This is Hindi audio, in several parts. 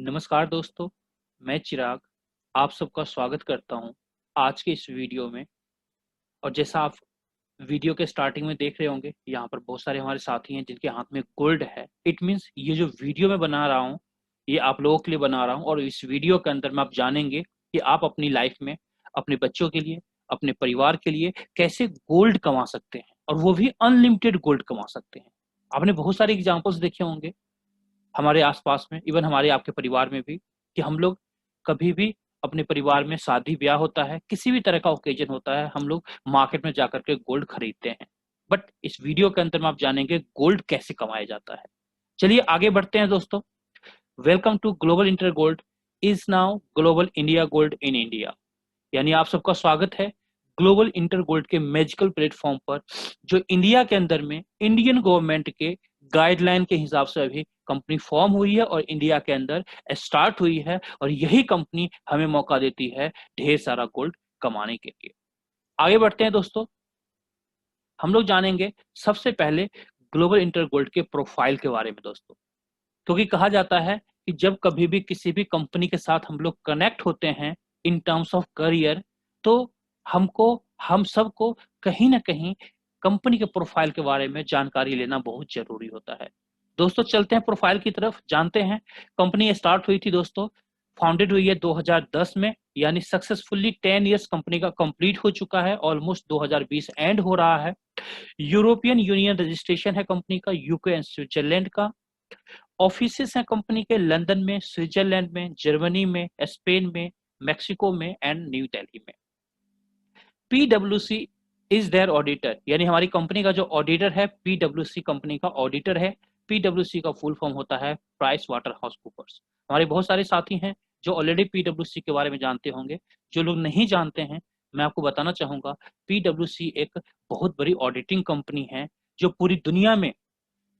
नमस्कार दोस्तों, मैं चिराग आप सबका स्वागत करता हूं आज के इस वीडियो में। और जैसा आप वीडियो के स्टार्टिंग में देख रहे होंगे, यहाँ पर बहुत सारे हमारे साथी हैं जिनके हाथ में गोल्ड है। इट मीन्स ये जो वीडियो मैं बना रहा हूँ ये आप लोगों के लिए बना रहा हूँ, और इस वीडियो के अंदर में आप जानेंगे कि आप अपनी लाइफ में अपने बच्चों के लिए, अपने परिवार के लिए कैसे गोल्ड कमा सकते हैं, और वो भी अनलिमिटेड गोल्ड कमा सकते हैं। आपने बहुत सारे एग्जाम्पल्स देखे होंगे हमारे आसपास में, इवन हमारे आपके परिवार में भी, कि हम लोग कभी भी अपने परिवार में शादी ब्याह होता है, किसी भी तरह का ओकेजन होता है, हम लोग मार्केट में जाकर के गोल्ड खरीदते हैं। बट इस वीडियो के अंदर में आप जानेंगे गोल्ड कैसे कमाया जाता है। चलिए आगे बढ़ते हैं दोस्तों। Welcome to global inter gold is now global India gold in India. यानी आप सबका स्वागत है ग्लोबल इंटर गोल्ड के मैजिकल प्लेटफॉर्म पर, जो इंडिया के अंदर में इंडियन गवर्नमेंट के गाइडलाइन के हिसाब से अभी कंपनी फॉर्म हुई है और इंडिया के अंदर स्टार्ट हुई है, और यही कंपनी हमें मौका देती है ढेर सारा गोल्ड कमाने के लिए। आगे बढ़ते हैं दोस्तों। हम लोग जानेंगे सबसे पहले ग्लोबल इंटर गोल्ड के प्रोफाइल के बारे में दोस्तों, क्योंकि कहा जाता है कि जब कभी भी किसी भी कंपनी के साथ हम लोग कनेक्ट होते हैं इन टर्म्स ऑफ करियर, तो हम सबको कहीं ना कहीं कंपनी के प्रोफाइल के बारे में जानकारी लेना बहुत जरूरी होता है। दोस्तों चलते हैं प्रोफाइल की तरफ, जानते हैं। कंपनी स्टार्ट हुई थी दोस्तों, फाउंडेड हुई है 2010 में, यानी सक्सेसफुली 10 इयर्स कंपनी का कंप्लीट हो चुका है, ऑलमोस्ट 2020 एंड हो रहा है। यूरोपियन यूनियन रजिस्ट्रेशन है कंपनी का, यूके एंड स्विट्जरलैंड का। ऑफिसेस हैं कंपनी के लंदन में, स्विट्जरलैंड में, जर्मनी में, स्पेन में, मेक्सिको में एंड न्यू दिल्ली में। पीडब्ल्यूसी इज देयर ऑडिटर, यानी हमारी कंपनी का जो ऑडिटर है पीडब्ल्यूसी कंपनी का ऑडिटर है। पीडब्ल्यूसी का फुल फॉर्म होता है प्राइस वाटर हाउस कूपर्स। हमारे बहुत सारे साथी हैं जो ऑलरेडी पीडब्ल्यूसी के बारे में जानते होंगे। जो लोग नहीं जानते हैं, मैं आपको बताना चाहूंगा, पीडब्ल्यूसी एक बहुत बड़ी ऑडिटिंग कंपनी है जो पूरी दुनिया में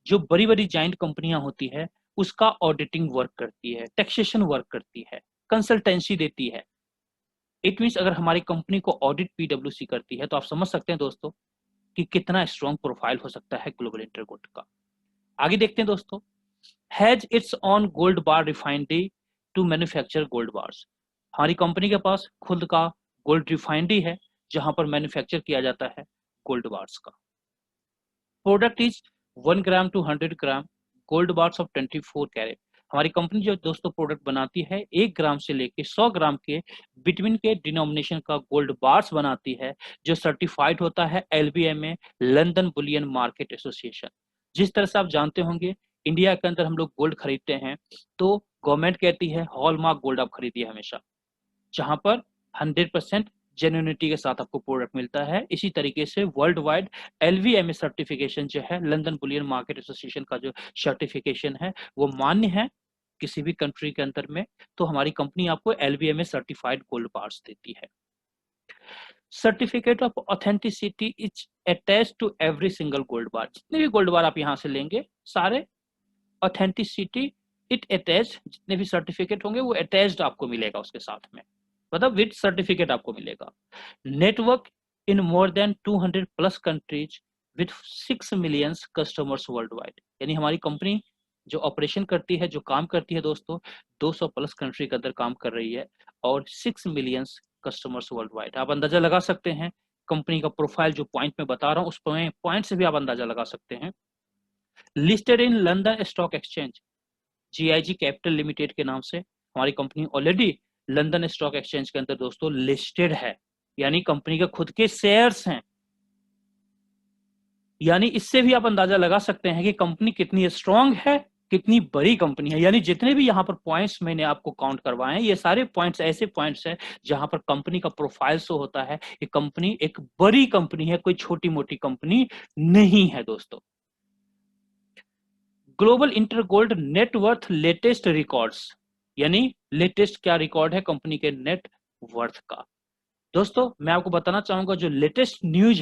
जो बड़ी बड़ी जाइंट कंपनियां होती है उसका ऑडिटिंग वर्क करती है, टैक्सेशन वर्क करती है, कंसल्टेंसी देती है। इट मीन्स अगर हमारी कंपनी को ऑडिट पीडब्ल्यूसी करती है तो आप समझ सकते हैं दोस्तों कि कितना स्ट्रॉन्ग प्रोफाइल हो सकता है ग्लोबल इंटरगोल्ड का। आगे देखते हैं दोस्तों। Has its own gold bar refinery to manufacture gold bars. हमारी कंपनी के पास खुद का गोल्ड रिफाइनरी है जहां पर मैन्युफैक्चर किया जाता है गोल्ड बार्स का। Product is 1 gram to 100 gram gold bars of 24 carat. हमारी कंपनी जो दोस्तों प्रोडक्ट बनाती है 1 ग्राम से लेके 100 ग्राम के बिटवीन के डिनोमिनेशन का गोल्ड बार्स बनाती है, जो सर्टिफाइड होता है LBMA, London Boolean market association. जिस तरह से आप जानते होंगे इंडिया के अंदर हम लोग गोल्ड खरीदते हैं तो गवर्नमेंट कहती है हॉलमार्क गोल्ड आप खरीदिए हमेशा, जहां पर 100% जेन्युइनिटी के साथ आपको प्रोडक्ट मिलता है। इसी तरीके से वर्ल्ड वाइड LVMA सर्टिफिकेशन जो है, लंदन बुलियन मार्केट एसोसिएशन का जो सर्टिफिकेशन है वो मान्य है किसी भी कंट्री के अंदर में, तो हमारी कंपनी आपको LVMA सर्टिफाइड गोल्ड बार्स देती है। Certificate of authenticity is attached to every single gold bar. जितने भी गोल्ड बार आप यहाँ से लेंगे सारे ऑथेंटिसिटी इट अटैच, जितने भी सर्टिफिकेट होंगे वो अटैच्ड आपको मिलेगा उसके साथ में, मतलब विद सर्टिफिकेट आपको मिलेगा। Network in more than 200 plus countries with 6 million customers world wide. यानी हमारी कंपनी जो ऑपरेशन करती है, जो काम करती है दोस्तों, 200 प्लस कंट्री के अंदर काम कर रही है और 6 मिलियन कस्टमर्स वर्ल्ड वाइड। आप अंदाजा लगा सकते हैं कंपनी का प्रोफाइल, जो पॉइंट में बता रहा हूँ उस पॉइंट से भी आप अंदाजा लगा सकते हैं। Listed in London stock exchange, GIG capital limited के नाम से हमारी company already London stock exchange के अंदर दोस्तों लिस्टेड है, यानी कंपनी के खुद के शेयर्स हैं। यानी इससे भी आप अंदाजा लगा सकते हैं कि कंपनी कितनी स्ट्रांग है, कितनी बड़ी कंपनी है। यानी जितने भी यहाँ पर पॉइंट्स मैंने आपको काउंट करवाए हैं, ये सारे पॉइंट्स ऐसे पॉइंट्स हैं जहां पर कंपनी का प्रोफाइल शो होता है कि कंपनी एक बड़ी कंपनी है, कोई छोटी मोटी कंपनी नहीं है दोस्तों। Global inter gold net worth latest records, यानी लेटेस्ट क्या रिकॉर्ड है कंपनी के नेट वर्थ का। दोस्तों मैं आपको बताना चाहूंगा जो लेटेस्ट न्यूज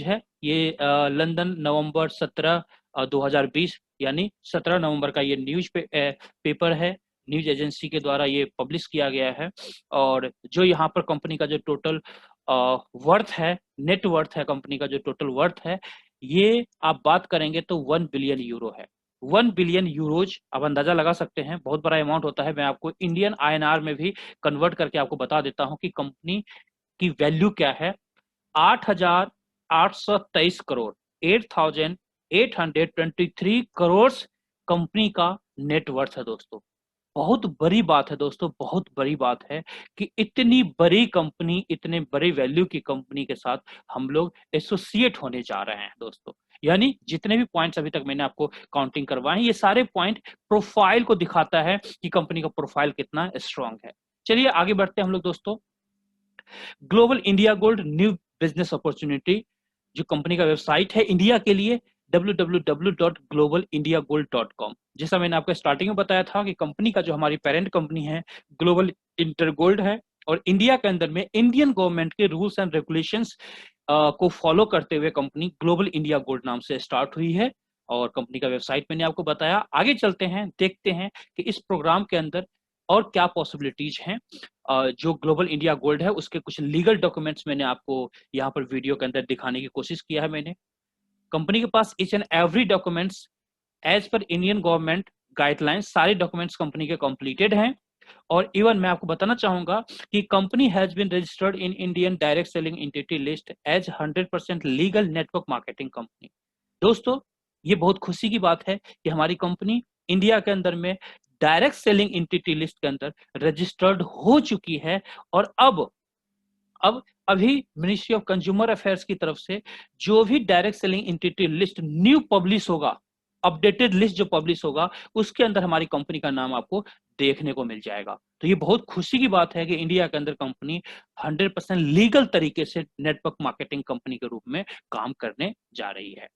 है ये लंदन नवंबर 17 2020, यानी 17 नवंबर का ये पेपर है, न्यूज एजेंसी के द्वारा ये पब्लिश किया गया है। और जो यहाँ पर कंपनी का जो टोटल वर्थ है, नेट वर्थ है कंपनी का जो टोटल वर्थ है, ये आप बात करेंगे तो 1 बिलियन यूरो है। 1 बिलियन यूरोज, आप अंदाजा लगा सकते हैं, बहुत बड़ा अमाउंट होता है। मैं आपको इंडियन INR में भी कन्वर्ट करके आपको बता देता हूं कि कंपनी की वैल्यू क्या है। 8,823 करोड़, 8,823 करोड़ कंपनी का नेटवर्थ है दोस्तों। बहुत बड़ी बात है दोस्तों, बहुत बड़ी बात है कि इतनी बड़ी कंपनी, इतने बड़ी वैल्यू की कंपनी के साथ हम लोग एसोसिएट होने जा रहे हैं दोस्तों। यानी जितने भी पॉइंट्स अभी तक मैंने आपको काउंटिंग करवाए, ये सारे पॉइंट प्रोफाइल को दिखाता है कि कंपनी का प्रोफाइल कितना स्ट्रांग है। चलिए आगे बढ़ते हैं हम लोग दोस्तों। Global India gold new business opportunity, जो कंपनी का वेबसाइट है इंडिया के लिए, www.globalindiagold.com। जैसा मैंने आपको स्टार्टिंग में बताया था कि कंपनी का जो हमारी पेरेंट कंपनी है ग्लोबल इंटर गोल्ड है, और इंडिया के अंदर में इंडियन गवर्नमेंट के रूल्स एंड रेगुलेशंस को फॉलो करते हुए कंपनी ग्लोबल इंडिया गोल्ड नाम से स्टार्ट हुई है। और कंपनी का वेबसाइट मैंने आपको बताया। आगे चलते हैं, देखते हैं कि इस प्रोग्राम के अंदर और क्या पॉसिबिलिटीज हैं। जो ग्लोबल इंडिया गोल्ड है उसके कुछ लीगल डॉक्यूमेंट्स मैंने आपको यहाँ पर वीडियो के अंदर दिखाने की कोशिश किया है। मैंने कंपनी के पास each and every documents as per Indian government guidelines, सारे डॉक्यूमेंट्स कंपनी के कंप्लीटेड हैं। और इवन मैं आपको बताना चाहूंगा कि company has been registered in Indian direct selling entity list as 100% legal network marketing company. दोस्तों ये बहुत खुशी की बात है कि हमारी कंपनी इंडिया के अंदर में डायरेक्ट सेलिंग एंटिटी लिस्ट के अंदर रजिस्टर्ड हो चुकी है। और अब अभी मिनिस्ट्री ऑफ कंज्यूमर अफेयर्स की तरफ से जो भी direct selling entity list new publish होगा, अपडेटेड लिस्ट जो पब्लिश होगा, उसके अंदर हमारी कंपनी का नाम आपको देखने को मिल जाएगा। तो ये बहुत खुशी की बात है कि इंडिया के अंदर कंपनी 100% लीगल तरीके से नेटवर्क मार्केटिंग कंपनी के रूप में काम करने जा रही है।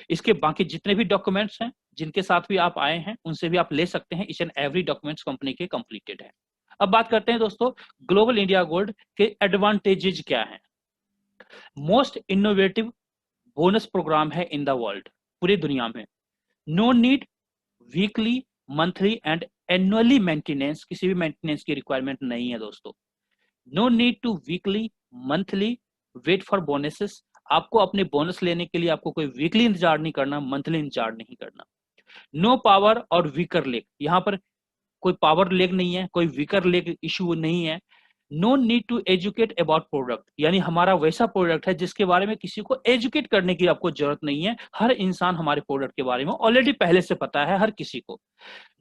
इसके बाकी जितने भी डॉक्यूमेंट्स हैं, जिनके साथ भी आप आए हैं, उनसे भी आप ले सकते हैं। Each and every documents company के कंप्लीटेड है। अब बात करते हैं दोस्तों ग्लोबल इंडिया गोल्ड के एडवांटेजेस क्या हैं। मोस्ट इनोवेटिव बोनस प्रोग्राम है इन द वर्ल्ड, पूरी दुनिया में। No need weekly, monthly and annually maintenance, किसी भी मेंटेनेंस की रिक्वायरमेंट नहीं है दोस्तों। No need to weekly, monthly wait for bonuses, आपको अपने बोनस लेने के लिए आपको कोई वीकली इंतजार नहीं करना, मंथली इंतजार नहीं करना। नो पावर और वीकर लेग, यहाँ पर कोई पावर लेग नहीं है, कोई वीकर लेग इशू नहीं है। No need to educate about product, यानी हमारा वैसा प्रोडक्ट है जिसके बारे में किसी को एजुकेट करने की आपको जरूरत नहीं है। हर इंसान हमारे प्रोडक्ट के बारे में ऑलरेडी पहले से पता है, हर किसी को।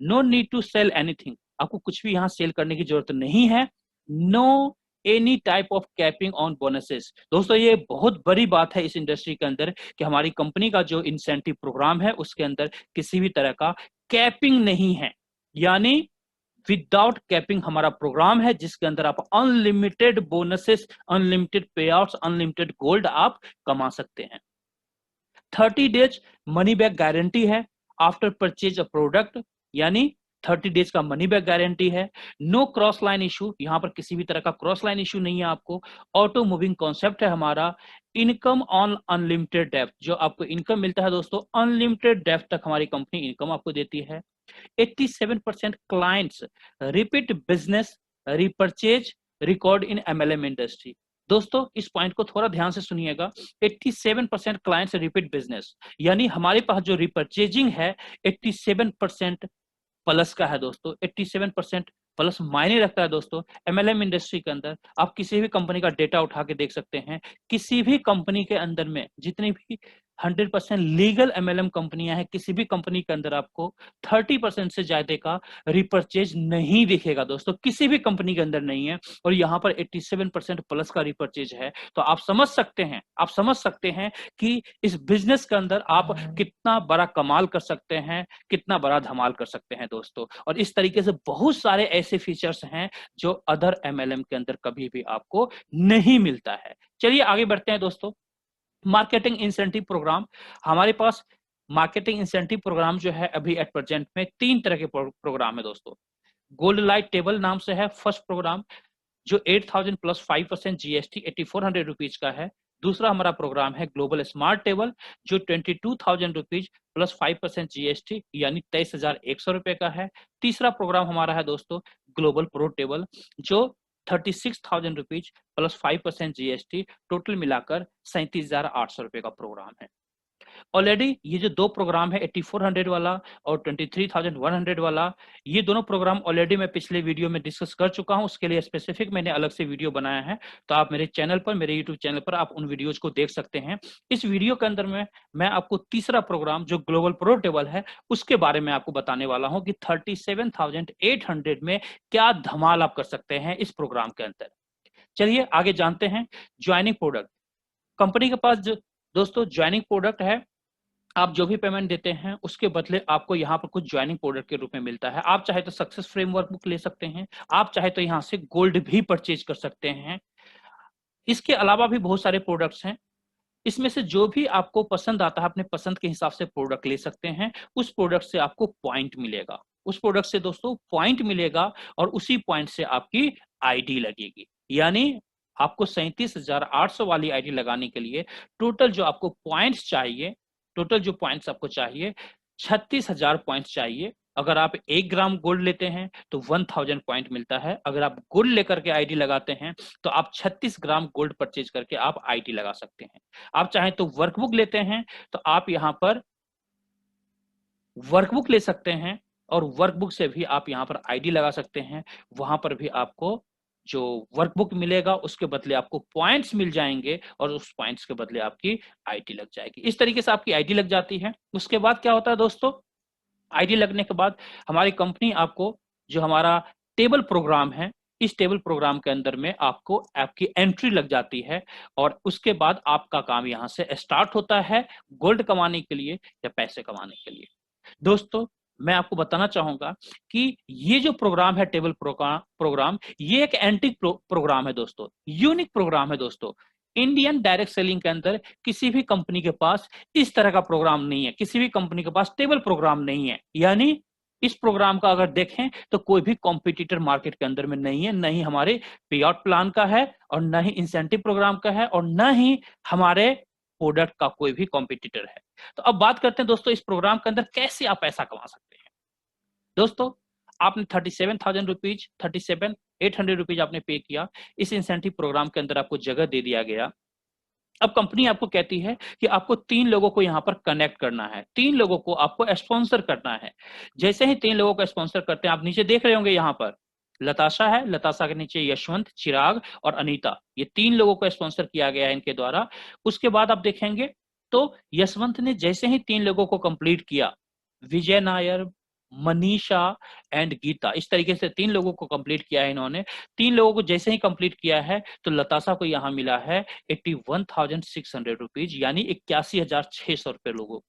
No need to sell anything, आपको कुछ भी यहाँ सेल करने की जरूरत नहीं है। No any type of capping on bonuses, दोस्तों ये बहुत बड़ी बात है इस इंडस्ट्री के अंदर कि हमारी कंपनी का जो इंसेंटिव प्रोग्राम है उसके अंदर किसी भी तरह का कैपिंग नहीं है। यानी विदाउट कैपिंग हमारा प्रोग्राम है जिसके अंदर आप अनलिमिटेड बोनसेस, अनलिमिटेड पे आउट्स, अनलिमिटेड गोल्ड आप कमा सकते हैं। 30 डेज मनी बैक गारंटी है आफ्टर परचेज अ प्रोडक्ट, यानी 30 डेज का मनी बैक गारंटी है। नो क्रॉस लाइन इशू, यहां पर किसी भी तरह का क्रॉस लाइन इशू नहीं है आपको। ऑटो मूविंग कॉन्सेप्ट है हमारा। इनकम ऑन अनलिमिटेड डेप्थ, जो आपको इनकम मिलता है दोस्तों, अनलिमिटेड डेप्थ तक हमारी कंपनी इनकम आपको देती है। 87% clients repeat business repurchase record in MLM industry. दोस्तों इस पॉइंट को थोड़ा ध्यान से सुनिएगा। 87% क्लाइंट्स रिपीट बिजनेस, यानी हमारे पास जो रिपर्चेजिंग है 87% प्लस का है दोस्तों। 87% प्लस मायने रखता है दोस्तों। MLM इंडस्ट्री के अंदर आप किसी भी कंपनी का डेटा उठा के देख सकते हैं, किसी भी कंपनी के अंदर में जितनी भी 100% लीगल MLM कंपनियां हैं, किसी भी कंपनी के अंदर आपको 30% से ज्यादा का रिपर्चेज नहीं दिखेगा दोस्तों, किसी भी कंपनी के अंदर नहीं है। और यहाँ पर 87% प्लस का रिपर्चेज है। तो आप समझ सकते हैं कि इस बिजनेस के अंदर आप कितना बड़ा कमाल कर सकते हैं, कितना बड़ा धमाल कर सकते हैं दोस्तों। और इस तरीके से बहुत सारे ऐसे फीचर्स हैं जो अदर MLM के अंदर कभी भी आपको नहीं मिलता है। चलिए आगे बढ़ते हैं दोस्तों। मार्केटिंग इंसेंटिव प्रोग्राम, हमारे पास मार्केटिंग इंसेंटिव प्रोग्राम जो है अभी एट प्रेजेंट में 3 तरह के प्रोग्राम है दोस्तों। गोल्ड लाइट टेबल नाम से है फर्स्ट प्रोग्राम, जो 8,000 प्लस 5% GST 8,400 रुपीज का है। दूसरा हमारा प्रोग्राम है ग्लोबल स्मार्ट टेबल, जो 22,000 रुपीज प्लस 5% GST यानी 23,100 रुपए का है। तीसरा प्रोग्राम हमारा है दोस्तों ग्लोबल प्रो टेबल, जो 36,000 रुपीज प्लस 5% GST, टोटल मिलाकर 37,800 रुपए का प्रोग्राम है। ऑलरेडी ये जो दो प्रोग्राम है 8400 वाला और 23100 वाला, ये दोनों प्रोग्राम ऑलरेडी मैं पिछले वीडियो में डिस्कस कर चुका हूं। उसके लिए स्पेसिफिक मैंने अलग से वीडियो बनाया है, तो आप मेरे चैनल पर, मेरे यूट्यूब चैनल पर आप उन वीडियोज को देख सकते हैं। इस वीडियो के अंदर में मैं आपको तीसरा प्रोग्राम जो ग्लोबल प्रो टेबल है उसके बारे में आपको बताने वाला हूं कि 37,800 में क्या धमाल आप कर सकते हैं इस प्रोग्राम के अंदर। चलिए आगे जानते हैं। ज्वाइनिंग प्रोडक्ट, कंपनी के पास जो दोस्तों ज्वाइनिंग प्रोडक्ट है, आप जो भी पेमेंट देते हैं उसके बदले आपको यहाँ पर कुछ ज्वाइनिंग प्रोडक्ट के रूप में मिलता है। आप चाहे तो सक्सेस फ्रेमवर्क बुक ले सकते हैं, आप चाहे तो यहाँ से गोल्ड भी परचेज कर सकते हैं। इसके अलावा भी बहुत सारे प्रोडक्ट्स हैं, इसमें से जो भी आपको पसंद आता है अपने पसंद के हिसाब से प्रोडक्ट ले सकते हैं। उस प्रोडक्ट से आपको पॉइंट मिलेगा, उस प्रोडक्ट से दोस्तों पॉइंट मिलेगा और उसी पॉइंट से आपकी आईडी लगेगी। यानी आपको 37,800 वाली आईडी लगाने के लिए टोटल जो आपको पॉइंट्स चाहिए, टोटल जो पॉइंट्स आपको चाहिए 36,000 पॉइंट्स चाहिए। अगर आप 1 ग्राम गोल्ड लेते हैं तो 1000 पॉइंट मिलता है। अगर आप गोल्ड लेकर के आईडी लगाते हैं तो आप 36 ग्राम गोल्ड परचेज करके आप आईडी लगा सकते हैं। आप चाहें तो वर्कबुक लेते हैं तो आप यहां पर वर्कबुक ले सकते हैं और वर्कबुक से भी आप यहां पर आईडी लगा सकते हैं। वहां पर भी आपको जो वर्कबुक मिलेगा उसके बदले आपको पॉइंट्स मिल जाएंगे और उस पॉइंट्स के बदले आपकी आईडी लग जाएगी। इस तरीके से आपकी आईडी लग जाती है। उसके बाद क्या होता है दोस्तों, आईडी लगने के बाद हमारी कंपनी आपको जो हमारा टेबल प्रोग्राम है, इस टेबल प्रोग्राम के अंदर में आपको आपकी एंट्री लग जाती है और उसके बाद आपका काम यहां से स्टार्ट होता है गोल्ड कमाने के लिए या पैसे कमाने के लिए। दोस्तों मैं आपको बताना चाहूंगा कि ये जो प्रोग्राम है टेबल प्रोग्राम, ये एक एंटीक प्रोग्राम है दोस्तों, यूनिक प्रोग्राम है दोस्तों। इंडियन डायरेक्ट सेलिंग के अंदर किसी भी कंपनी के पास इस तरह का प्रोग्राम नहीं है, किसी भी कंपनी के पास टेबल प्रोग्राम नहीं है। यानी इस प्रोग्राम का अगर देखें तो कोई भी कॉम्पिटिटर मार्केट के अंदर में नहीं है, न ही हमारे पे आउट प्लान का है और न ही इंसेंटिव प्रोग्राम का है और न ही हमारे प्रोडक्ट का कोई भी कॉम्पिटिटर है। तो अब बात करते हैं दोस्तों इस प्रोग्राम के अंदर कैसे आप पैसा कमा सकते हैं। दोस्तों आपने 37,000 रुपीज, 37,800 रुपीज आपने पे किया, इस इंसेंटिव प्रोग्राम के अंदर आपको जगह दे दिया गया। अब कंपनी आपको कहती है कि आपको 3 लोगों को यहां पर कनेक्ट करना है, 3 लोगों को आपको स्पॉन्सर करना है। जैसे ही 3 लोगों को स्पॉन्सर करते हैं, आप नीचे देख रहे होंगे यहां पर लताशा है, लताशा के नीचे यशवंत, चिराग और अनीता, ये 3 लोगों को स्पॉन्सर किया गया है इनके द्वारा। उसके बाद आप देखेंगे तो यशवंत ने जैसे ही 3 लोगों को कंप्लीट किया, विजय नायर, मनीषा एंड गीता, इस तरीके से 3 लोगों को कंप्लीट किया है इन्होंने। 3 लोगों को जैसे ही कंप्लीट किया है तो लताशा को यहाँ मिला है 81,600 रुपीज, यानी 81,600 रुपए लोगों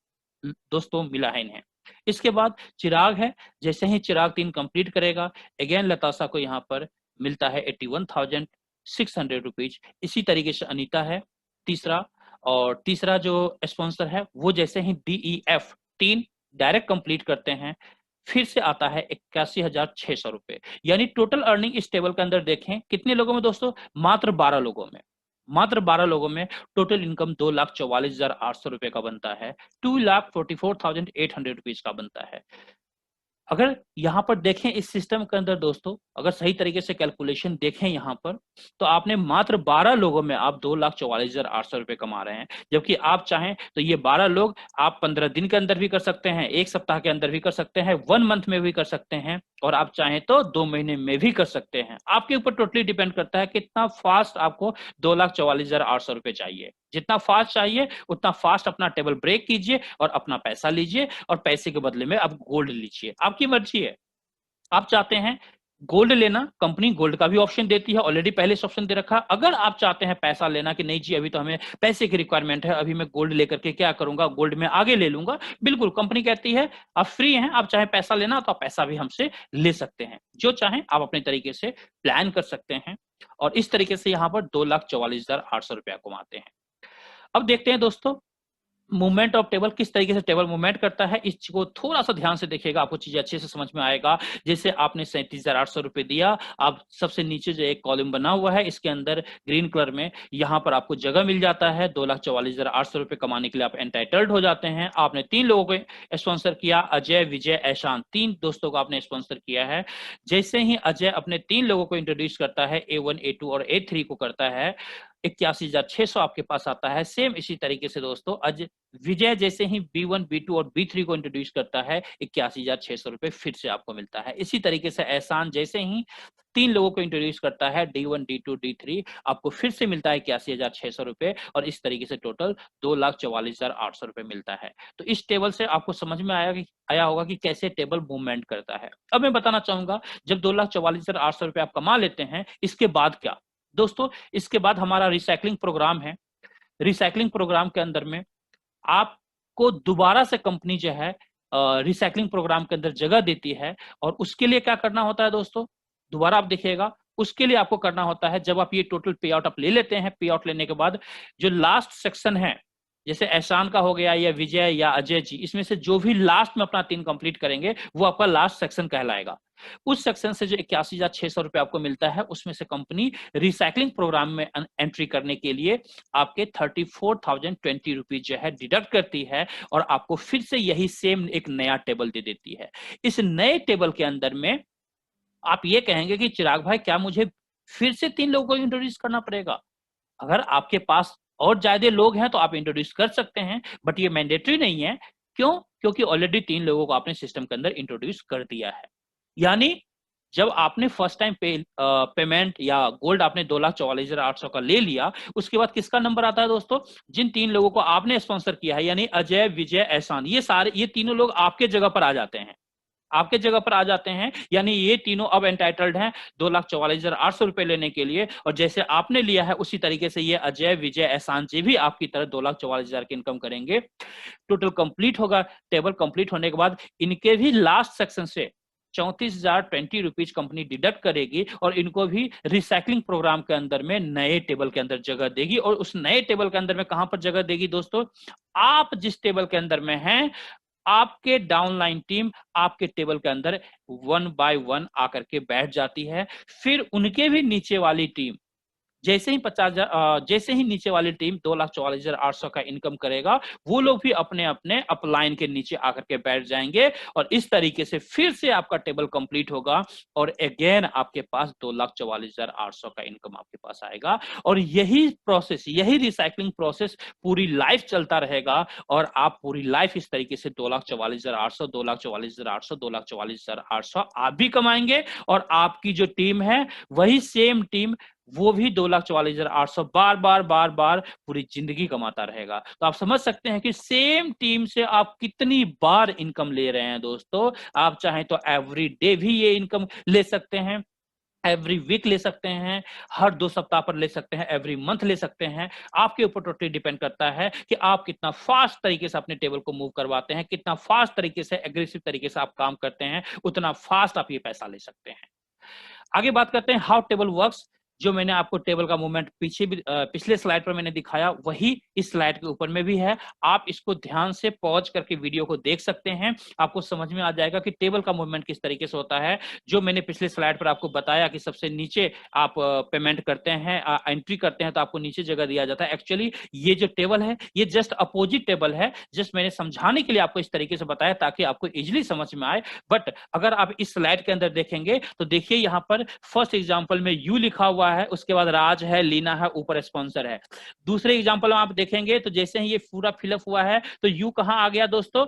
दोस्तों मिला है इन्हें। इसके बाद चिराग है, जैसे ही चिराग 3 कंप्लीट करेगा, अगेन लताशा को यहाँ पर मिलता है 81,600 रुपीज। इसी तरीके से अनीता है तीसरा, और तीसरा जो स्पॉन्सर है वो जैसे ही DEF 3 डायरेक्ट कंप्लीट करते हैं, फिर से आता है 81,600 रुपए। यानी टोटल अर्निंग इस टेबल के अंदर देखें कितने लोगों में दोस्तों, मात्र 12 लोगों में, मात्र 12 लोगों में टोटल इनकम 2,44,800 रुपए का बनता है, 2,44,800 रुपीज का बनता है। अगर यहाँ पर देखें इस सिस्टम के अंदर दोस्तों, अगर सही तरीके से कैलकुलेशन देखें यहाँ पर, तो आपने मात्र 12 लोगों में आप 2,44,800 रुपए कमा रहे हैं। जबकि आप चाहें तो ये 12 लोग आप 15 दिन के अंदर भी कर सकते हैं, 1 सप्ताह के अंदर भी कर सकते हैं, 1 मंथ में भी कर सकते हैं, और आप चाहें तो 2 महीने में भी कर सकते हैं। आपके ऊपर टोटली डिपेंड करता है कितना फास्ट आपको 2,44,800 रुपए चाहिए। जितना फास्ट चाहिए उतना फास्ट अपना टेबल ब्रेक कीजिए और अपना पैसा लीजिए, और पैसे के बदले में आप गोल्ड लीजिए, आपकी मर्जी है। आप चाहते हैं गोल्ड लेना, कंपनी गोल्ड का भी ऑप्शन देती है, ऑलरेडी पहले से ऑप्शन दे रखा। अगर आप चाहते हैं पैसा लेना कि नहीं जी अभी तो हमें पैसे की रिक्वायरमेंट है, अभी मैं गोल्ड लेकर के क्या करूंगा, गोल्ड में आगे ले लूंगा, बिल्कुल कंपनी कहती है आप फ्री हैं, आप चाहे पैसा लेना तो आप पैसा भी हमसे ले सकते हैं, जो चाहें आप अपने तरीके से प्लान कर सकते हैं। और इस तरीके से यहाँ पर 2,44,800 रुपया कमाते हैं। अब देखते हैं दोस्तों मूवमेंट ऑफ टेबल, किस तरीके से टेबल मूवमेंट करता है। इसको थोड़ा सा ध्यान से देखिएगा, आपको चीजें अच्छे से समझ में आएगा। जैसे आपने 37,800 रुपए दिया, आप सबसे नीचे जो एक कॉलम बना हुआ है इसके अंदर ग्रीन कलर में यहाँ पर आपको जगह मिल जाता है। 2,44,800 रुपए कमाने के लिए आप एंटाइटल्ड हो जाते हैं। आपने 3 लोगों को स्पॉन्सर किया, अजय, विजय, ऐशान, 3 दोस्तों को आपने स्पॉन्सर किया है। जैसे ही अजय अपने 3 लोगों को इंट्रोड्यूस करता है, A1, A2 और A3 को करता है, 81,600 आपके पास आता है। सेम इसी तरीके से दोस्तों आज विजय जैसे ही B1, B2 और B3 को इंट्रोड्यूस करता है 81,600 रुपए फिर से आपको मिलता है। इसी तरीके से एहसान जैसे ही 3 लोगों को इंट्रोड्यूस करता है D1, D2, D3 आपको फिर से मिलता है 81,600 रुपए और इस तरीके से टोटल 2,44,800 रुपए मिलता है। तो इस टेबल से आपको समझ में आया होगा कि कैसे टेबल मूवमेंट करता है। अब मैं बताना चाहूंगा जब 2,44,800 रुपए आप कमा लेते हैं इसके बाद क्या दोस्तों, इसके बाद हमारा रिसाइकलिंग प्रोग्राम है। रिसाइकलिंग प्रोग्राम के अंदर में आपको दोबारा से कंपनी जो है रिसाइकलिंग प्रोग्राम के अंदर जगह देती है और उसके लिए क्या करना होता है दोस्तों, दोबारा आप देखिएगा, उसके लिए आपको करना होता है जब आप ये टोटल पे आउट आप ले लेते हैं, पे आउट लेने के बाद जो लास्ट सेक्शन है जैसे एहसान का हो गया या विजय या अजय जी, इसमें से जो भी लास्ट में अपना 3 कंप्लीट करेंगे वो आपका लास्ट सेक्शन कहलाएगा। उस सेक्शन से जो 81,600 रुपए आपको मिलता है उसमें से कंपनी रिसाइकलिंग प्रोग्राम में एंट्री करने के लिए आपके 34,020 रुपीज जो है डिडक्ट करती है और आपको फिर से यही सेम एक नया टेबल दे देती है। इस नए टेबल के अंदर में आप ये कहेंगे कि चिराग भाई क्या मुझे फिर से 3 लोगों को इंट्रोड्यूस करना पड़ेगा? अगर आपके पास और ज्यादा लोग हैं तो आप इंट्रोड्यूस कर सकते हैं, बट ये मैंडेटरी नहीं है। क्यों? क्योंकि ऑलरेडी 3 लोगों को आपने सिस्टम के अंदर इंट्रोड्यूस कर दिया है। यानी जब आपने फर्स्ट टाइम पेमेंट या गोल्ड आपने 2,44,800 का ले लिया, उसके बाद किसका नंबर आता है दोस्तों? जिन 3 लोगों को आपने स्पॉन्सर किया है यानी अजय, विजय, एहसान, ये तीनों लोग आपके जगह पर आ जाते हैं। आपके जगह पर आ जाते हैं यानी ये तीनों अब एंटाइटल्ड हैं 2,44,800 रुपए लेने के लिए और जैसे आपने लिया है उसी तरीके से ये अजय, विजय, एहसान जी भी आपकी तरह 2,44,000 की इनकम करेंगे। टोटल कंप्लीट होगा। टेबल कंप्लीट होने के बाद इनके भी लास्ट सेक्शन से 34,020 रुपीज कंपनी डिडक्ट करेगी और इनको भी रिसाइकलिंग प्रोग्राम के अंदर में नए टेबल के अंदर जगह देगी। और उस नए टेबल के अंदर में कहां पर जगह देगी दोस्तों? आप जिस टेबल के अंदर में हैं आपके डाउनलाइन टीम आपके टेबल के अंदर 1 बाय 1 आकर के बैठ जाती है। फिर उनके भी नीचे वाली टीम जैसे ही नीचे वाली टीम 2,44,800 का इनकम करेगा वो लोग भी अपने अपने अपलाइन के नीचे आकर के बैठ जाएंगे और इस तरीके से फिर से आपका टेबल कंप्लीट होगा और अगेन आपके पास 2,44,800 का इनकम आपके पास आएगा। और यही प्रोसेस, यही रिसाइकलिंग प्रोसेस पूरी लाइफ चलता रहेगा और आप पूरी लाइफ इस तरीके से 2,44,800 2,44,800 2,44,800 आप भी कमाएंगे और आपकी जो टीम है वही सेम टीम वो भी 2,44,800 बार बार पूरी जिंदगी कमाता रहेगा। तो आप समझ सकते हैं कि सेम टीम से आप कितनी बार इनकम ले रहे हैं दोस्तों। आप चाहें तो एवरी डे भी ये इनकम ले सकते हैं, एवरी वीक ले सकते हैं, हर 2 सप्ताह पर ले सकते हैं, एवरी मंथ ले सकते हैं। आपके ऊपर टोटली डिपेंड करता है कि आप कितना फास्ट तरीके से अपने टेबल को मूव करवाते हैं, कितना फास्ट तरीके से एग्रेसिव तरीके से आप काम करते हैं, उतना फास्ट आप ये पैसा ले सकते हैं। आगे बात करते हैं हाउ टेबल वर्क्स। जो मैंने आपको टेबल का मूवमेंट पिछले स्लाइड पर मैंने दिखाया वही इस स्लाइड के ऊपर में भी है। आप इसको ध्यान से पॉज करके वीडियो को देख सकते हैं, आपको समझ में आ जाएगा कि टेबल का मूवमेंट किस तरीके से होता है। जो मैंने पिछले स्लाइड पर आपको बताया कि सबसे नीचे आप पेमेंट करते हैं, एंट्री करते हैं तो आपको नीचे जगह दिया जाता है। एक्चुअली ये जो टेबल है ये जस्ट अपोजिट टेबल है, जस्ट मैंने समझाने के लिए आपको इस तरीके से बताया ताकि आपको इजिली समझ में आए। बट अगर आप इस स्लाइड के अंदर देखेंगे तो देखिए यहाँ पर फर्स्ट एग्जाम्पल में यू लिखा हुआ है, उसके बाद राज है, लीना है, ऊपर स्पॉन्सर है। दूसरे एग्जांपल में आप देखेंगे तो जैसे ही ये पूरा फिलअप हुआ है तो यू कहां आ गया दोस्तों?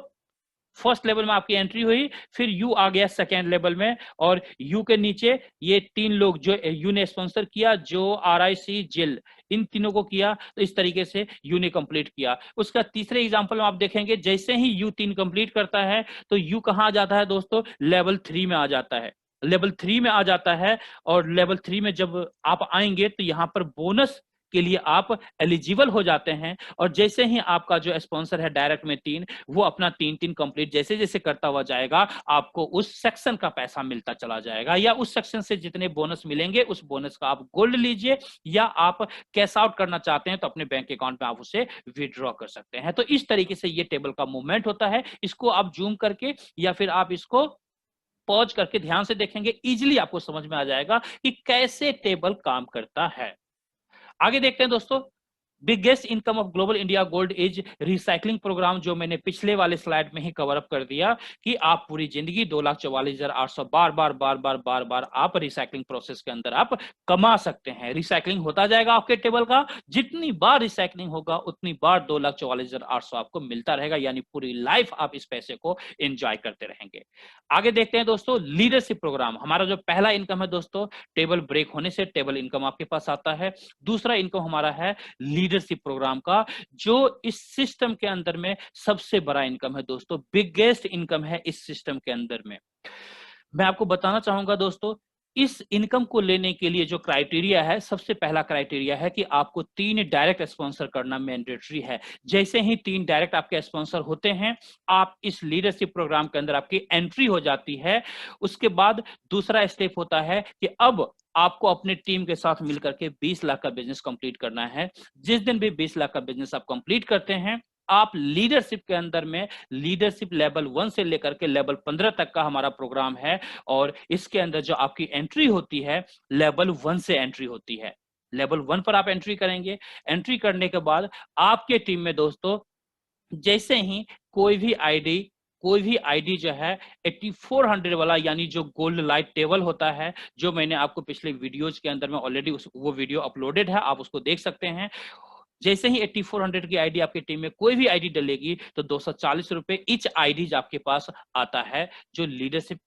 फर्स्ट लेवल में आपकी एंट्री हुई, फिर यू आ गया सेकेंड लेवल में और यू के नीचे ये 3 लोग जो यू ने स्पॉन्सर किया, जो RIC जिल, इन तीनों को किया। तो इस तरीके से यू ने कंप्लीट किया। उसका तीसरे एग्जांपल में आप देखेंगे जैसे ही यू 3 कंप्लीट करता है तो यू कहां आ जाता है दोस्तों? लेवल 3 में आ जाता है। लेवल 3 में आ जाता है और लेवल 3 में जब आप आएंगे तो यहाँ पर बोनस के लिए आप एलिजिबल हो जाते हैं। और जैसे ही आपका जो स्पॉन्सर है डायरेक्ट में 3, वो अपना 3 कंप्लीट जैसे जैसे करता हुआ जाएगा आपको उस सेक्शन का पैसा मिलता चला जाएगा, या उस सेक्शन से जितने बोनस मिलेंगे उस बोनस का आप गोल्ड लीजिए या आप कैश आउट करना चाहते हैं तो अपने बैंक अकाउंट में आप उसे विड्रॉ कर सकते हैं। तो इस तरीके से ये टेबल का मूवमेंट होता है। इसको आप जूम करके या फिर आप इसको पॉज करके ध्यान से देखेंगे, इजीली आपको समझ में आ जाएगा कि कैसे टेबल काम करता है। आगे देखते हैं दोस्तों, biggest income of global India gold is recycling programme, जो मैंने पिछले वाले स्लाइड में ही कवर अप कर दिया कि आप पूरी जिंदगी 2,44,800 बार बार बार बार बार बार आप रिसाइकलिंग प्रोसेस के अंदर आप कमा सकते हैं। रिसाइकलिंग होता जाएगा आपके टेबल का, जितनी बार रिसाइकलिंग होगा उतनी बार 2,44,800 आपको मिलता रहेगा, यानी पूरी लाइफ आप इस पैसे को एंजॉय करते रहेंगे। आगे देखते हैं दोस्तों, लीडरशिप प्रोग्राम। हमारा जो पहला इनकम है दोस्तों, टेबल ब्रेक होने से टेबल इनकम आपके पास आता है। दूसरा इनकम हमारा है लीडरशिप प्रोग्राम का, जो इस सिस्टम के अंदर में सबसे बड़ा इनकम है दोस्तों, बिगेस्ट इनकम है इस सिस्टम के अंदर में। मैं आपको बताना चाहूंगा दोस्तों, इस इनकम को लेने के लिए जो क्राइटेरिया है, सबसे पहला क्राइटेरिया है कि आपको 3 डायरेक्ट स्पॉन्सर करना मैंडेटरी है। जैसे ही 3 डायरेक्ट आपके स्पॉन्सर होते हैं, आप इस लीडरशिप प्रोग्राम के अंदर आपकी एंट्री हो जाती है। उसके बाद दूसरा स्टेप होता है कि अब आपको अपने टीम के साथ मिलकर के 20 लाख का बिजनेस कंप्लीट करना है। जिस दिन भी 20 लाख का बिजनेस आप कंप्लीट करते हैं, आप लीडरशिप के अंदर में, लीडरशिप लेवल 1 से लेकर के लेवल 15 तक का हमारा प्रोग्राम है, और इसके अंदर जो आपकी एंट्री होती है, लेवल 1 से एंट्री होती है। लेवल 1 पर आप एंट्री करेंगे। एंट्री करने के बाद आपके टीम में दोस्तों, जैसे ही कोई भी आईडी जो है 8400 वाला, यानी जो गोल्ड लाइट टेबल होता है, जो मैंने आपको पिछले वीडियोज के अंदर में ऑलरेडी वो वीडियो अपलोडेड है, आप उसको देख सकते हैं। जैसे ही 8400 की आईडी आपकी टीम में कोई भी आईडी डलेगी, तो 240 रुपए ईच आईडी आपके पास आता है, जो लीडरशिप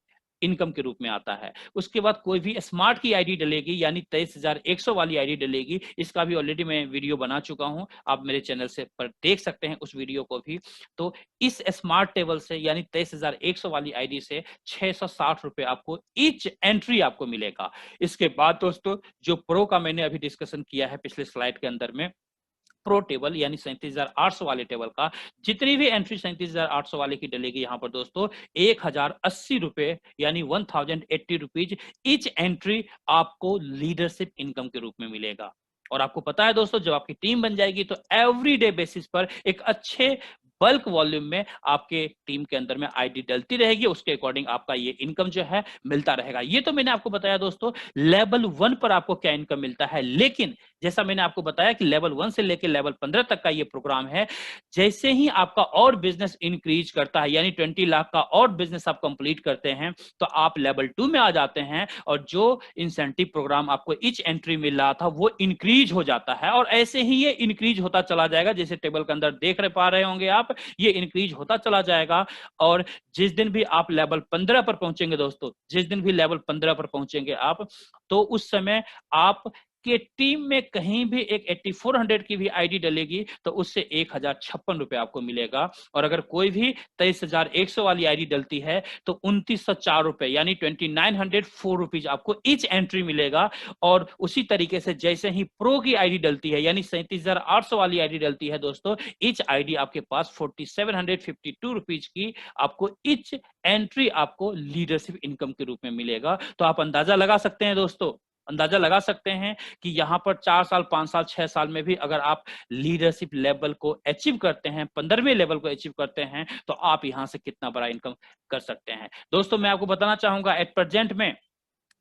इनकम के रूप में आता है। उसके बाद कोई भी स्मार्ट की आईडी डलेगी, यानी 23,100 वाली आईडी डलेगी। इसका भी ऑलरेडी मैं वीडियो बना चुका हूं, आप मेरे चैनल से पर देख सकते हैं उस वीडियो को भी। तो इस स्मार्ट टेबल से, यानी 23,100 वाली आईडी से 660 रुपए आपको ईच एंट्री आपको मिलेगा। इसके बाद दोस्तों, जो प्रो का मैंने अभी डिस्कशन किया है पिछले स्लाइड के अंदर में, प्रो टेबल यानी 37,800 वाले टेबल का जितनी भी एंट्री 37,800 वाले की डलेगी, यहां पर दोस्तों 1,080 रुपए यानी 1,080 रुपीज ईच एंट्री आपको लीडरशिप इनकम के रूप में मिलेगा। और आपको पता है दोस्तों, जब आपकी टीम बन जाएगी तो एवरीडे बेसिस पर एक अच्छे बल्क वॉल्यूम में आपके टीम के अंदर में आईडी डलती रहेगी, उसके अकॉर्डिंग आपका ये इनकम जो है मिलता रहेगा। ये तो मैंने आपको बताया दोस्तों लेवल 1 पर आपको क्या इनकम मिलता है, लेकिन जैसा मैंने आपको बताया कि लेवल 1 से लेकर लेवल 15 तक का ये प्रोग्राम है। जैसे ही आपका और बिजनेस इंक्रीज करता है, यानी 20 लाख का और बिजनेस आप कंप्लीट करते हैं, तो आप लेवल 2 में आ जाते हैं, और जो इंसेंटिव प्रोग्राम आपको ईच एंट्री मिल रहा था वो इंक्रीज हो जाता है, और ऐसे ही ये इंक्रीज होता चला जाएगा। जैसे टेबल के अंदर देख पा रहे होंगे आप, ये इंक्रीज होता चला जाएगा। और जिस दिन भी आप लेवल 15 पर पहुंचेंगे दोस्तों, जिस दिन भी लेवल 15 पर पहुंचेंगे आप, तो उस समय आप कि टीम में कहीं भी एक 8400 की भी आईडी डलेगी, तो उससे 1,056 रुपए आपको मिलेगा। और अगर कोई भी 23,100 वाली आईडी डलती है, तो 2,904 रुपए यानी 2,904 रुपीज आपको ईच एंट्री मिलेगा। और उसी तरीके से जैसे ही प्रो की आईडी डलती है, यानी 37,800 वाली आईडी डलती है दोस्तों, ईच आईडी आपके पास 4,752 रुपीज की आपको ईच एंट्री आपको लीडरशिप इनकम के रूप में मिलेगा। तो आप अंदाजा लगा सकते हैं दोस्तों, अंदाजा लगा सकते हैं कि यहां पर 4 साल 5 साल 6 साल में भी अगर आप लीडरशिप लेवल को अचीव करते हैं, 15वें लेवल को अचीव करते हैं, तो आप यहां से कितना बड़ा इनकम कर सकते हैं। दोस्तों मैं आपको बताना चाहूंगा, एट प्रेजेंट में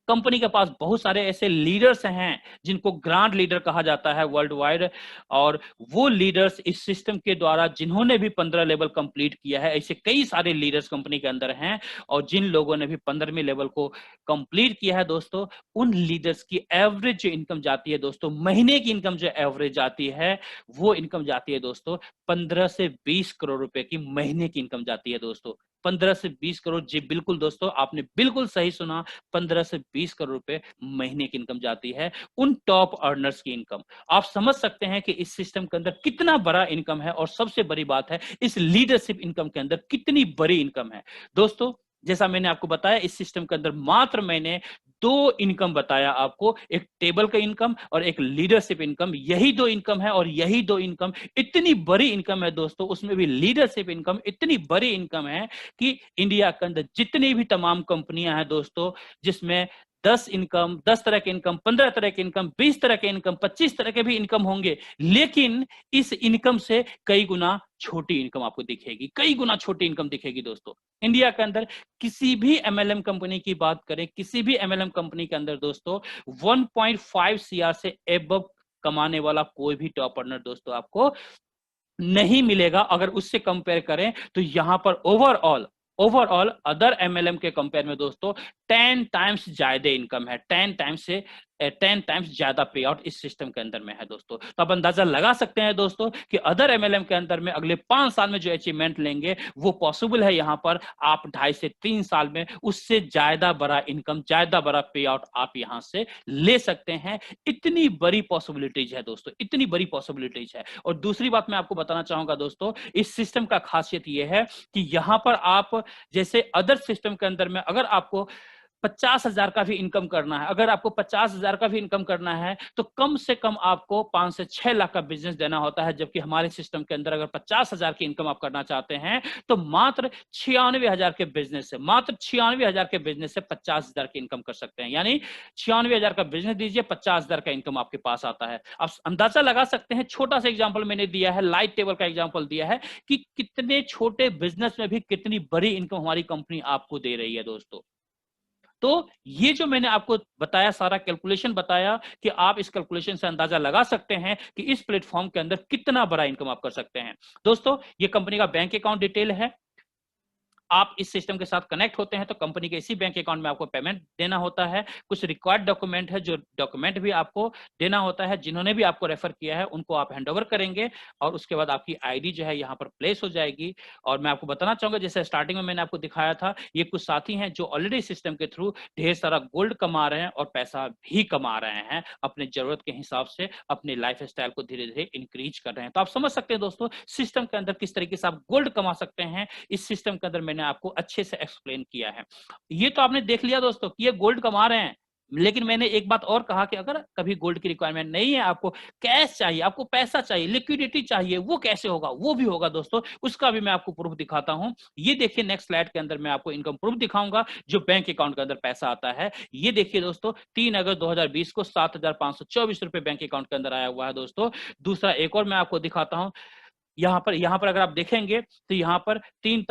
कंपनी के पास बहुत सारे ऐसे लीडर्स हैं जिनको ग्रांड लीडर कहा जाता है वर्ल्ड वाइड, और वो लीडर्स इस सिस्टम के द्वारा जिन्होंने भी 15 लेवल कंप्लीट किया है, ऐसे कई सारे लीडर्स कंपनी के अंदर हैं। और जिन लोगों ने भी 15वें लेवल को कंप्लीट किया है दोस्तों, उन लीडर्स की एवरेज जो इनकम जाती है दोस्तों, महीने की इनकम जो एवरेज जाती है, वो इनकम जाती है दोस्तों 15 से 20 करोड़ रुपए की महीने की इनकम जाती है दोस्तों। 15 से 20 करोड़, जी बिल्कुल दोस्तों, आपने बिल्कुल सही सुना, 15 से 20 करोड़ रुपए महीने की इनकम जाती है उन टॉप अर्नर्स की इनकम। आप समझ सकते हैं कि इस सिस्टम के अंदर कितना बड़ा इनकम है, और सबसे बड़ी बात है इस लीडरशिप इनकम के अंदर कितनी बड़ी इनकम है। दोस्तों जैसा मैंने आपको बताया, इस सिस्टम के अंदर मात्र मैंने 2 इनकम बताया आपको, एक टेबल का इनकम और एक लीडरशिप इनकम। यही 2 इनकम है, और यही 2 इनकम इतनी बड़ी इनकम है दोस्तों, उसमें भी लीडरशिप इनकम इतनी बड़ी इनकम है कि इंडिया के अंदर जितनी भी तमाम कंपनियां हैं दोस्तों, जिसमें 10 तरह के इनकम, 15 तरह के इनकम, 20 तरह के इनकम, 25 तरह के भी इनकम होंगे, लेकिन इस इनकम से कई गुना छोटी इनकम आपको दिखेगी, कई गुना छोटी इनकम दिखेगी दोस्तों। इंडिया के अंदर किसी भी एमएलएम कंपनी की बात करें, किसी भी एमएलएम कंपनी के अंदर दोस्तों 1.5 सीआर से एबव कमाने वाला कोई भी टॉप अर्नर दोस्तों आपको नहीं मिलेगा। अगर उससे कंपेयर करें तो यहां पर ओवरऑल अदर एमएलएम के कंपेयर में दोस्तों 10 टाइम्स ज्यादा इनकम है, 10 टाइम्स ज्यादा पे आउट इस सिस्टम के अंदर में है दोस्तों। तो आप अंदाजा लगा सकते हैं दोस्तों कि अदर एमएलएम के अंदर में अगले 5 साल में जो अचीवमेंट लेंगे वो पॉसिबल है यहां पर आप 2.5 से 3 साल में उससे ज्यादा बड़ा इनकम, ज्यादा बड़ा पे आउट आप यहां से ले सकते हैं। इतनी बड़ी पॉसिबिलिटीज है दोस्तों, इतनी बड़ी पॉसिबिलिटीज है। और दूसरी बात मैं आपको बताना चाहूंगा दोस्तों, इस सिस्टम का खासियत यह है कि यहां पर आप जैसे अदर सिस्टम के अंदर में अगर आपको 50,000 का भी इनकम करना है, अगर आपको 50,000 का भी इनकम करना है तो कम से कम आपको 5 से 6 लाख का बिजनेस देना होता है। जबकि हमारे सिस्टम के अंदर अगर 50,000 की इनकम आप करना चाहते हैं तो मात्र 96,000 के बिजनेस से, मात्र 96,000 के बिजनेस से 50,000 की इनकम कर सकते हैं। यानी 96,000 का बिजनेस दीजिए, 50,000 का इनकम आपके पास आता है। आप अंदाजा लगा सकते हैं, छोटा सा एग्जाम्पल मैंने दिया है, लाइट टेबल का एग्जाम्पल दिया है कि कितने छोटे बिजनेस में भी कितनी बड़ी इनकम हमारी कंपनी आपको दे रही है दोस्तों। तो ये जो मैंने आपको बताया, सारा कैलकुलेशन बताया कि आप इस कैलकुलेशन से अंदाजा लगा सकते हैं कि इस प्लेटफॉर्म के अंदर कितना बड़ा इनकम आप कर सकते हैं। दोस्तों ये कंपनी का बैंक अकाउंट डिटेल है। आप इस सिस्टम के साथ कनेक्ट होते हैं तो कंपनी के इसी बैंक अकाउंट में आपको पेमेंट देना होता है। कुछ रिक्वायर्ड डॉक्यूमेंट है, जो डॉक्यूमेंट भी आपको देना होता है। जिन्होंने भी आपको रेफर किया है उनको आप हैंडओवर करेंगे और उसके बाद आपकी आईडी जो है यहाँ पर प्लेस हो जाएगी। और मैं आपको बताना चाहूंगा, जैसे स्टार्टिंग में मैंने आपको दिखाया था, ये कुछ साथी हैं जो ऑलरेडी सिस्टम के थ्रू ढेर सारा गोल्ड कमा रहे हैं और पैसा भी कमा रहे हैं, अपने जरूरत के हिसाब से अपने लाइफ स्टाइल को धीरे धीरे इंक्रीज कर रहे हैं। तो आप समझ सकते हैं दोस्तों सिस्टम के अंदर किस तरीके से आप गोल्ड कमा सकते हैं। इस सिस्टम के अंदर मैंने आपको अच्छे से एक्सप्लेन किया है। ये तो आपने देख लिया दोस्तों कि ये गोल्ड कमा रहे हैं, लेकिन मैंने एक बात और कहा कि अगर कभी गोल्ड की रिक्वायरमेंट नहीं है, आपको कैश चाहिए, आपको पैसा चाहिए, लिक्विडिटी चाहिए, वो कैसे होगा? वो भी होगा दोस्तों, उसका भी मैं आपको प्रूफ दिखाता हूं। ये देखिए नेक्स्ट स्लाइड के अंदर मैं आपको इनकम प्रूफ दिखाऊंगा जो बैंक अकाउंट के अंदर पैसा आता है। ये देखिए दोस्तों 3 अगस्त 2020 को 7,524 रुपए बैंक अकाउंट के अंदर आया हुआ है दोस्तों। दूसरा एक और मैं आपको दिखाता हूं। यहाँ पर अगर आप देखेंगे तो यहाँ पर 3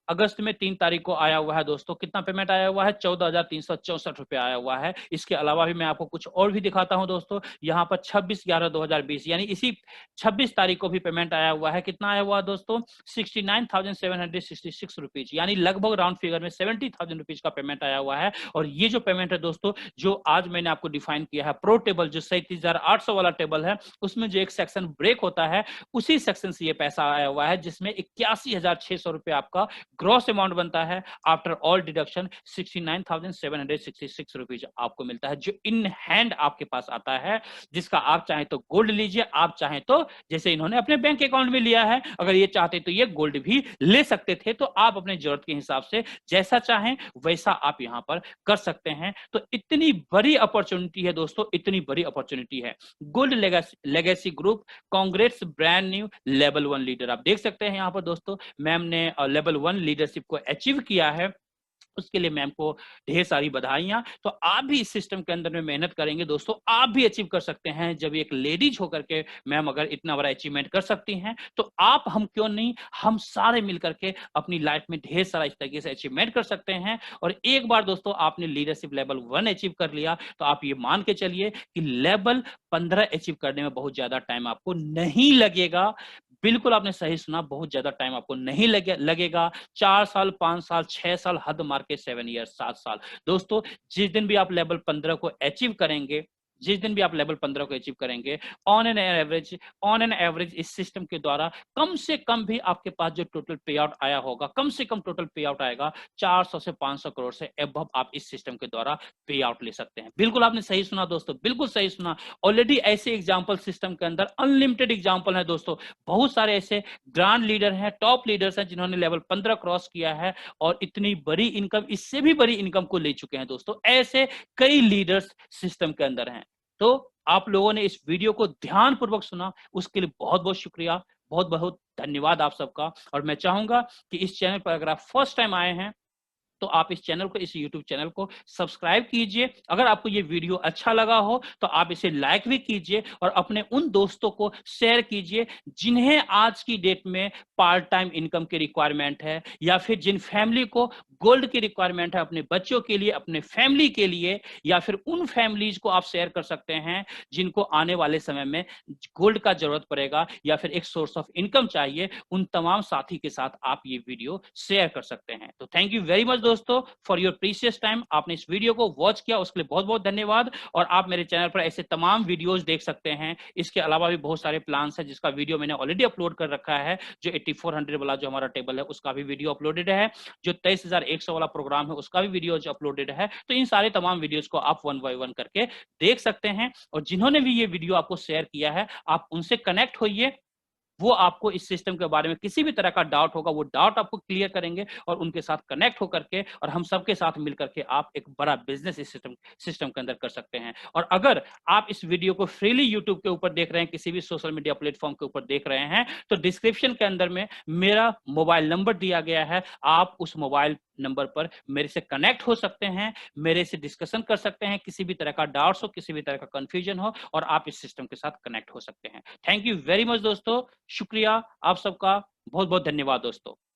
अगस्त में 3 तारीख को आया हुआ है दोस्तों। कितना पेमेंट आया हुआ है? 14,364 रुपए आया हुआ है। इसके अलावा भी मैं आपको कुछ और भी दिखाता हूं दोस्तों। यहाँ पर 26/11/2020 यानी इसी 26 तारीख को भी पेमेंट आया हुआ है। कितना आया हुआ है दोस्तों? 69,766 रुपीज, यानी लगभग राउंड फिगर में 70,000 रुपीज का पेमेंट आया हुआ है। और ये जो पेमेंट है दोस्तों, जो आज मैंने आपको डिफाइन किया है, प्रो टेबल जो 37,800 वाला टेबल है, उसमें जो एक सेक्शन ब्रेक होता है उसी सेक्शन से ये पैसा आया हुआ है, जिसमें 81,600 रुपए आपका ग्रॉस अमाउंट बनता है। आफ्टर ऑल डिडक्शन 69,766 रुपीज आपको मिलता है, जो इन हैंड आपके पास आता है, जिसका आप चाहें तो गोल्ड लीजिए, आप चाहें तो जैसे इन्होंने अपने बैंक अकाउंट में लिया है, अगर ये चाहते तो ये गोल्ड भी ले सकते थे। तो आप अपने जरूरत के हिसाब से जैसा चाहें वैसा आप यहां पर कर सकते हैं। तो इतनी बड़ी अपॉर्चुनिटी है दोस्तों, इतनी बड़ी अपॉर्चुनिटी है। Gold legacy group, Congress brand new level 1 leader. आप देख सकते हैं यहाँ पर दोस्तों मैम ने लेवल 1 लीडरशिप को अचीव किया है, उसके लिए मैम को ढेर सारी बधाइयां। तो आप भी इस सिस्टम के अंदर में मेहनत करेंगे दोस्तों, आप भी अचीव कर सकते हैं। जब एक लेडीज होकर के मैम अगर इतना बड़ा अचीवमेंट कर सकती हैं तो आप, हम क्यों नहीं, हम सारे मिलकर के अपनी लाइफ में ढेर सारा इस तरीके से अचीवमेंट कर सकते हैं। और एक बार दोस्तों आपने लीडरशिप लेवल 1 अचीव कर लिया तो आप ये मान के चलिए कि लेवल 15 अचीव करने में बहुत ज्यादा टाइम आपको नहीं लगेगा। बिल्कुल आपने सही सुना, बहुत ज्यादा टाइम आपको नहीं लगेगा। 4 साल, 5 साल, 6 साल, हद मार के 7 ईयर, 7 साल। दोस्तों जिस दिन भी आप लेवल 15 को अचीव करेंगे, जिस दिन भी आप लेवल 15 को अचीव करेंगे, ऑन एन एवरेज इस सिस्टम के द्वारा कम से कम भी आपके पास जो टोटल पे आउट आया होगा, कम से कम टोटल पे आउट आएगा 400 से 500 करोड़ से एबव आप इस सिस्टम के द्वारा पे आउट ले सकते हैं। बिल्कुल आपने सही सुना दोस्तों, बिल्कुल सही सुना। ऑलरेडी ऐसे एग्जाम्पल सिस्टम के अंदर अनलिमिटेड एग्जाम्पल है दोस्तों। बहुत सारे ऐसे ग्रांड लीडर हैं, टॉप लीडर्स हैं जिन्होंने लेवल 15 क्रॉस किया है और इतनी बड़ी इनकम, इससे भी बड़ी इनकम को ले चुके हैं दोस्तों। ऐसे कई लीडर्स सिस्टम के अंदर हैं। तो आप लोगों ने इस वीडियो को ध्यानपूर्वक सुना, उसके लिए बहुत बहुत शुक्रिया, बहुत बहुत धन्यवाद आप सबका। और मैं चाहूंगा कि इस चैनल पर अगर आप फर्स्ट टाइम आए हैं तो आप इस चैनल को, इस YouTube चैनल को सब्सक्राइब कीजिए। अगर आपको ये वीडियो अच्छा लगा हो तो आप इसे लाइक भी कीजिए और अपने उन दोस्तों को शेयर कीजिए जिन्हें आज की डेट में पार्ट टाइम इनकम की रिक्वायरमेंट है, या फिर जिन फैमिली को गोल्ड की रिक्वायरमेंट है अपने बच्चों के लिए, अपने फैमिली के लिए, या फिर उन फैमिलीज को आप शेयर कर सकते हैं जिनको आने वाले समय में गोल्ड का जरूरत पड़ेगा या फिर एक सोर्स ऑफ इनकम चाहिए, उन तमाम साथी के साथ आप ये वीडियो शेयर कर सकते हैं। तो थैंक यू वेरी मच दोस्तों फॉर योर प्रीशियस टाइम। आपने इस वीडियो को वॉच किया उसके लिए बहुत बहुत धन्यवाद। और आप मेरे चैनल पर ऐसे तमाम वीडियोस देख सकते हैं। इसके अलावा भी बहुत सारे प्लान्स हैं जिसका वीडियो मैंने ऑलरेडी अपलोड कर रखा है। जो 8400 वाला जो हमारा टेबल है उसका भी वीडियो अपलोडेड है। जो 23100 वाला प्रोग्राम है उसका भी वीडियो अपलोडेड है। तो इन सारे तमाम वीडियोस को आप वन बाय वन करके देख सकते हैं। और जिन्होंने भी ये वीडियो आपको शेयर किया है आप उनसे कनेक्ट होइए। वो आपको इस सिस्टम के बारे में किसी भी तरह का डाउट होगा वो डाउट आपको क्लियर करेंगे और उनके साथ कनेक्ट होकर के और हम सबके साथ मिलकर के आप एक बड़ा बिजनेस इस सिस्टम के अंदर कर सकते हैं। और अगर आप इस वीडियो को फ्रीली यूट्यूब के ऊपर देख रहे हैं, किसी भी सोशल मीडिया प्लेटफॉर्म के ऊपर देख रहे हैं, तो डिस्क्रिप्शन के अंदर में मेरा मोबाइल नंबर दिया गया है। आप उस मोबाइल नंबर पर मेरे से कनेक्ट हो सकते हैं, मेरे से डिस्कशन कर सकते हैं, किसी भी तरह का डाउट्स हो, किसी भी तरह का कंफ्यूजन हो, और आप इस सिस्टम के साथ कनेक्ट हो सकते हैं। थैंक यू वेरी मच दोस्तों, शुक्रिया आप सबका, बहुत बहुत धन्यवाद दोस्तों।